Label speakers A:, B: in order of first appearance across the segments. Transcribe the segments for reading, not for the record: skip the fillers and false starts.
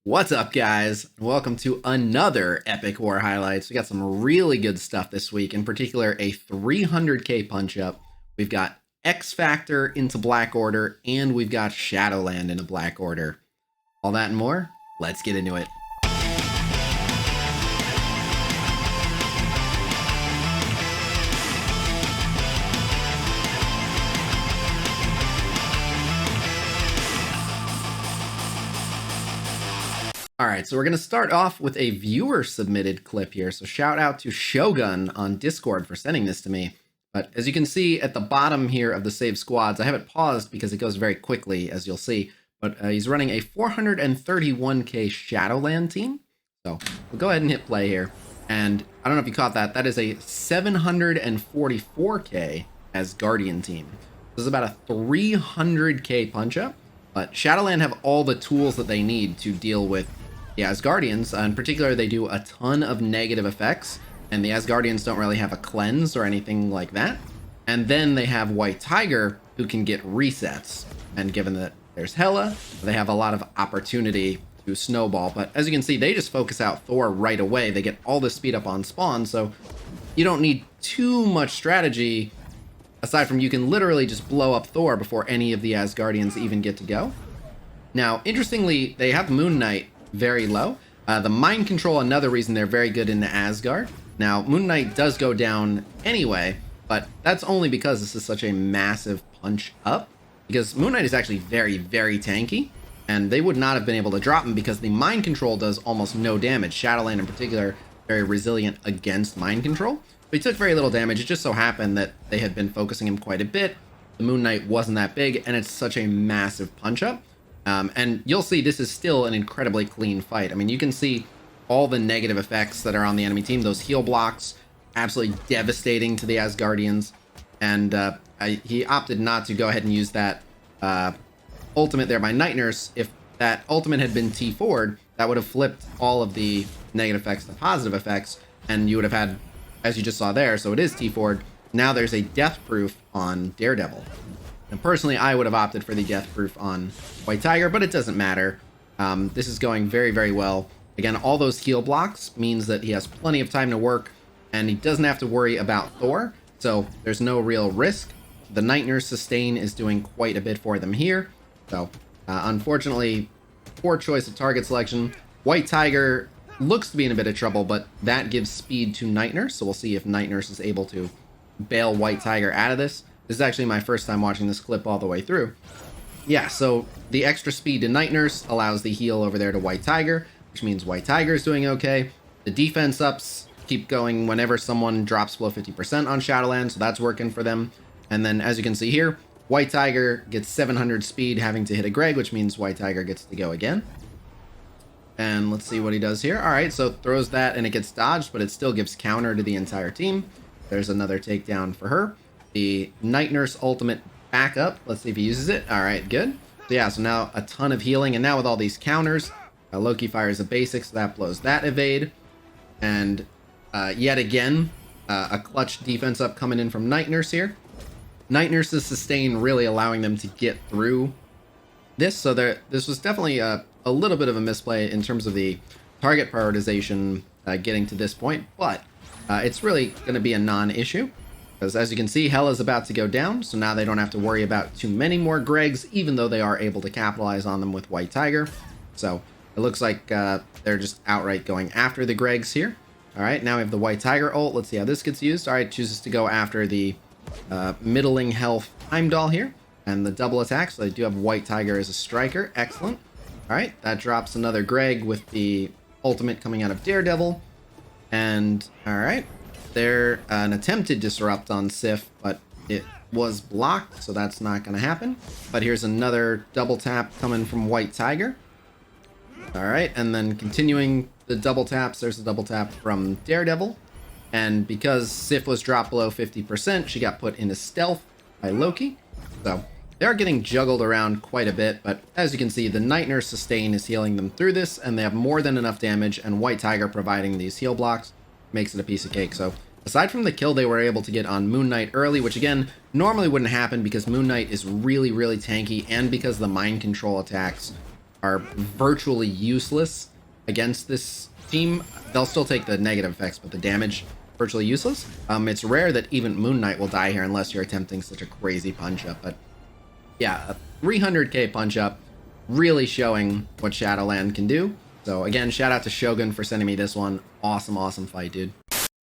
A: What's up, guys? Welcome to another Epic War Highlights. We got some really good stuff this week, in particular a 300k punch-up. We've got X Factor into Black Order, and we've got Shadowland into Black Order. All that and more, let's get into it. All right, so we're going to start off with a viewer-submitted clip here. So shout out to Shogunn on Discord for sending this to me. But as you can see at the bottom here of the save squads, I have it paused because it goes very quickly, as you'll see. But he's running a 431k Shadowland team. So we'll go ahead and hit play here. And I don't know if you caught that. That is a 744k Asgardian team. This is about a 300k punch-up. But Shadowland have all the tools that they need to deal with the Asgardians. In particular, they do a ton of negative effects, and the Asgardians don't really have a cleanse or anything like that. And then they have White Tiger, who can get resets. And given that there's Hela, they have a lot of opportunity to snowball. But as you can see, they just focus out Thor right away. They get all this speed up on spawn, so you don't need too much strategy. Aside from you can literally just blow up Thor before any of the Asgardians even get to go. Now, interestingly, they have Moon Knight very low. The mind control, another reason they're very good in the Asgard. Now, Moon Knight does go down anyway, but that's only because this is such a massive punch up. Because Moon Knight is actually very, very tanky, and they would not have been able to drop him because the mind control does almost no damage. Shadowland in particular, very resilient against mind control. But he took very little damage. It just so happened that they had been focusing him quite a bit. The Moon Knight wasn't that big, and it's such a massive punch-up. And you'll see this is still an incredibly clean fight. I mean, you can see all the negative effects that are on the enemy team. Those heal blocks, absolutely devastating to the Asgardians. And he opted not to go ahead and use that ultimate there by Night Nurse. If that ultimate had been T4'd, that would have flipped all of the negative effects to positive effects, and you would have had, as you just saw there, so it is T4'd. Now there's a death proof on Daredevil. And personally, I would have opted for the death proof on White Tiger, but it doesn't matter. This is going very, very well. Again, all those heal blocks means that he has plenty of time to work, and he doesn't have to worry about Thor, so there's no real risk. The Night Nurse sustain is doing quite a bit for them here. So, unfortunately, poor choice of target selection. White Tiger looks to be in a bit of trouble, but that gives speed to Night Nurse, so we'll see if Night Nurse is able to bail White Tiger out of this. This is actually my first time watching this clip all the way through. Yeah, so the extra speed to Night Nurse allows the heal over there to White Tiger, which means White Tiger is doing okay. The defense ups keep going whenever someone drops below 50% on Shadowland, so that's working for them. And then, as you can see here, White Tiger gets 700 speed having to hit a Greg, which means White Tiger gets to go again. And let's see what he does here. All right, so throws that and it gets dodged, but it still gives counter to the entire team. There's another takedown for her. The Night Nurse ultimate back up. Let's see if he uses it. All right, good. So yeah, so now a ton of healing. And now with all these counters, Loki fires a basic, so that blows that evade. And yet again, a clutch defense up coming in from Night Nurse here. Night Nurse's sustain really allowing them to get through this. So this was definitely a little bit of a misplay in terms of the target prioritization getting to this point. But it's really going to be a non-issue. Because as you can see, Hela's about to go down, so now they don't have to worry about too many more Gregs, even though they are able to capitalize on them with White Tiger. So it looks like they're just outright going after the Gregs here. All right, now we have the White Tiger ult. Let's see how this gets used. All right, chooses to go after the middling health Heimdall here, and the double attack, so they do have White Tiger as a striker. Excellent. All right, that drops another Greg with the ultimate coming out of Daredevil. And all right, there an attempted disrupt on Sif, but it was blocked, so that's not going to happen. But here's another double tap coming from White Tiger. All right, and then continuing the double taps, there's a double tap from Daredevil. And because Sif was dropped below 50%, she got put into stealth by Loki. So they are getting juggled around quite a bit, but as you can see, the Night Nurse sustain is healing them through this, and they have more than enough damage, and White Tiger providing these heal blocks makes it a piece of cake. So aside from the kill they were able to get on Moon Knight early, which again, normally wouldn't happen because Moon Knight is really, really tanky, and because the mind control attacks are virtually useless against this team. They'll still take the negative effects, but the damage virtually useless. It's rare that even Moon Knight will die here unless you're attempting such a crazy punch up. But yeah, a 300k punch up, really showing what Shadowland can do. So again, shout out to Shogunn for sending me this one. Awesome, awesome fight, dude.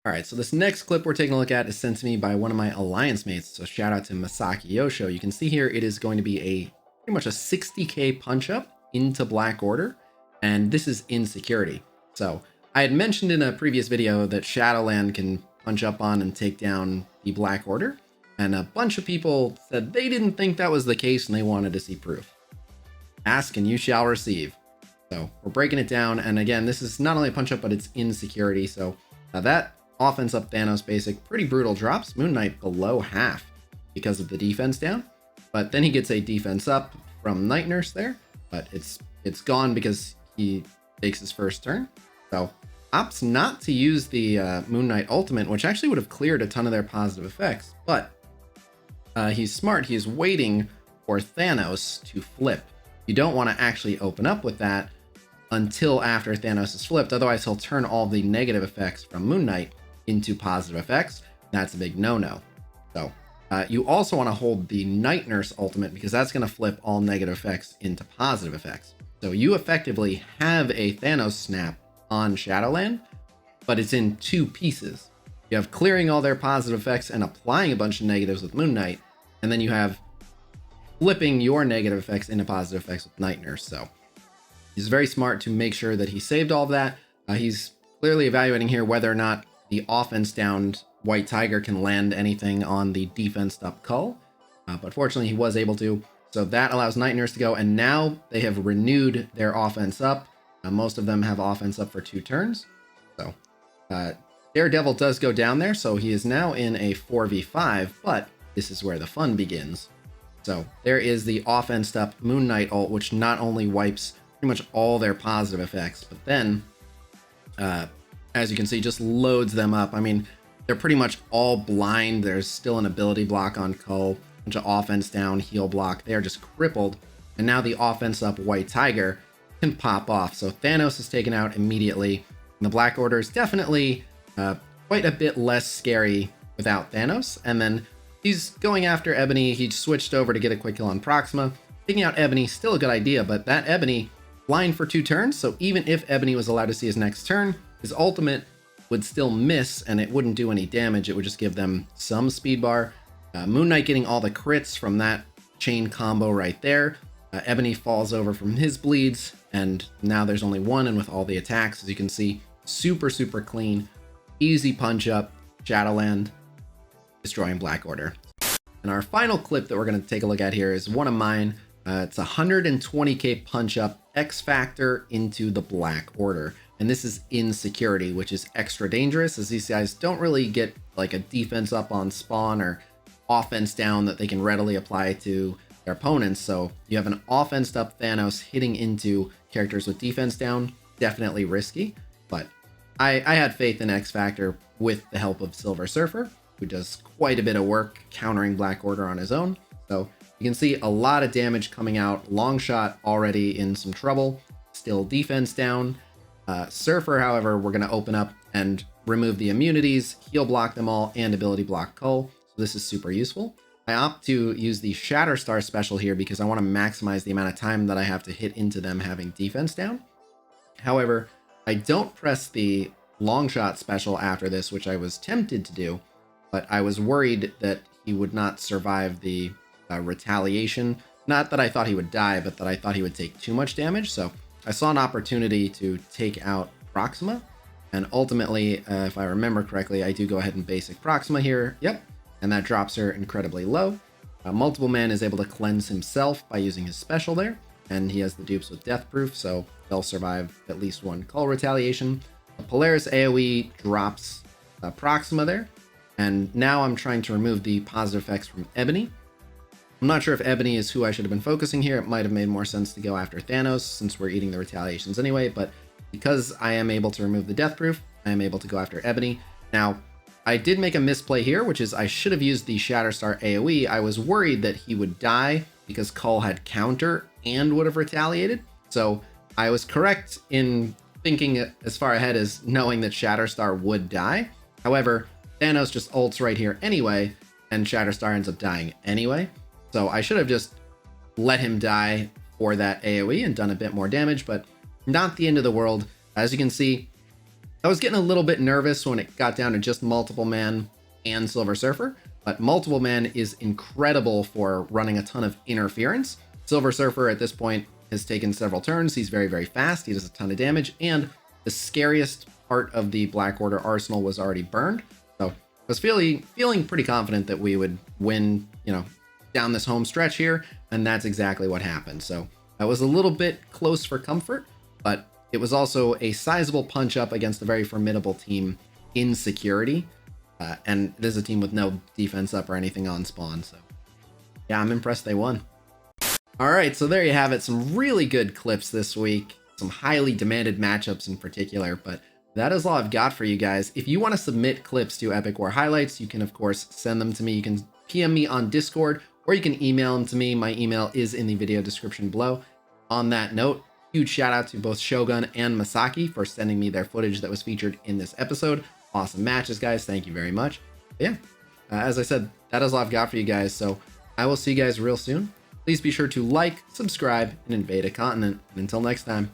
A: All right, so this next clip we're taking a look at is sent to me by one of my alliance mates. So shout out to Masaki Yosho. You can see here it is going to be pretty much a 60k punch up into Black Order, and this is insecurity. So I had mentioned in a previous video that Shadowland can punch up on and take down the Black Order, and a bunch of people said they didn't think that was the case and they wanted to see proof. Ask and you shall receive. So we're breaking it down, and again, this is not only a punch up, but it's insecurity. So that offense up Thanos basic, pretty brutal drops. Moon Knight below half because of the defense down, but then he gets a defense up from Night Nurse there, but it's gone because he takes his first turn. So opts not to use the Moon Knight ultimate, which actually would have cleared a ton of their positive effects, but he's smart. He's waiting for Thanos to flip. You don't want to actually open up with that until after Thanos is flipped. Otherwise, he'll turn all the negative effects from Moon Knight into positive effects. That's a big no-no. So you also want to hold the Night Nurse ultimate because that's going to flip all negative effects into positive effects. So you effectively have a Thanos snap on Shadowland, but it's in two pieces. You have clearing all their positive effects and applying a bunch of negatives with Moon Knight, and then you have flipping your negative effects into positive effects with Night Nurse. So he's very smart to make sure that he saved all of that. He's clearly evaluating here whether or not the offense downed White Tiger can land anything on the defense up Cull, but fortunately he was able to. So that allows Night Nurse to go, and now they have renewed their offense up. Most of them have offense up for 2 turns. So Daredevil does go down there, so he is now in a 4v5, but this is where the fun begins. So there is the offense up Moon Knight ult, which not only wipes pretty much all their positive effects, but then, as you can see, just loads them up. I mean, they're pretty much all blind. There's still an ability block on Cull, bunch of offense down, heal block. They're just crippled. And now the offense up White Tiger can pop off. So Thanos is taken out immediately. And the Black Order is definitely quite a bit less scary without Thanos. And then he's going after Ebony. He switched over to get a quick kill on Proxima. Taking out Ebony, still a good idea, but that Ebony blind for 2 turns. So even if Ebony was allowed to see his next turn, his ultimate would still miss and it wouldn't do any damage. It would just give them some speed bar. Moon Knight getting all the crits from that chain combo right there. Ebony falls over from his bleeds, and now there's only 1, and with all the attacks, as you can see, super, super clean. Easy punch up, Shadowland, destroying Black Order. And our final clip that we're going to take a look at here is one of mine. It's 120k punch up X Factor into the Black Order. And this is insecurity, which is extra dangerous, as these guys don't really get like a defense up on spawn or offense down that they can readily apply to their opponents. So you have an offense up Thanos hitting into characters with defense down, definitely risky. But I had faith in X Factor with the help of Silver Surfer, who does quite a bit of work countering Black Order on his own. So you can see a lot of damage coming out. Long Shot already in some trouble, still defense down. Surfer, however, we're going to open up and remove the immunities, heal block them all, and ability block Cull. So this is super useful. I opt to use the Shatterstar special here because I want to maximize the amount of time that I have to hit into them having defense down. However, I don't press the long shot special after this, which I was tempted to do, but I was worried that he would not survive the retaliation. Not that I thought he would die, but that I thought he would take too much damage. So I saw an opportunity to take out Proxima, and ultimately, if I remember correctly, I do go ahead and basic Proxima here. Yep, and that drops her incredibly low. Multiple Man is able to cleanse himself by using his special there, and he has the dupes with Death Proof, so they'll survive at least 1 Cull retaliation. A Polaris AoE drops Proxima there, and now I'm trying to remove the positive effects from Ebony. I'm not sure if Ebony is who I should have been focusing here. It might have made more sense to go after Thanos since we're eating the retaliations anyway, but because I am able to remove the Death Proof, I am able to go after Ebony. Now, I did make a misplay here, which is I should have used the Shatterstar AoE. I was worried that he would die because Cull had counter and would have retaliated. So I was correct in thinking as far ahead as knowing that Shatterstar would die. However, Thanos just ults right here anyway, and Shatterstar ends up dying anyway. So I should have just let him die for that AoE and done a bit more damage, but not the end of the world. As you can see, I was getting a little bit nervous when it got down to just Multiple Man and Silver Surfer, but Multiple Man is incredible for running a ton of interference. Silver Surfer at this point has taken several turns. He's very, very fast. He does a ton of damage, and the scariest part of the Black Order arsenal was already burned. So I was feeling pretty confident that we would win, down this home stretch here, and that's exactly what happened. So that was a little bit close for comfort, but it was also a sizable punch up against a very formidable team in security. And this is a team with no defense up or anything on spawn. So yeah, I'm impressed they won. All right, so there you have it. Some really good clips this week, some highly demanded matchups in particular, but that is all I've got for you guys. If you want to submit clips to Epic War Highlights, you can of course send them to me. You can PM me on Discord, or you can email them to me. My email is in the video description below. On that note, huge shout out to both Shogunn and Masaki for sending me their footage that was featured in this episode. Awesome matches, guys. Thank you very much. But yeah, as I said, that is all I've got for you guys. So I will see you guys real soon. Please be sure to like, subscribe, and invade a continent. And until next time.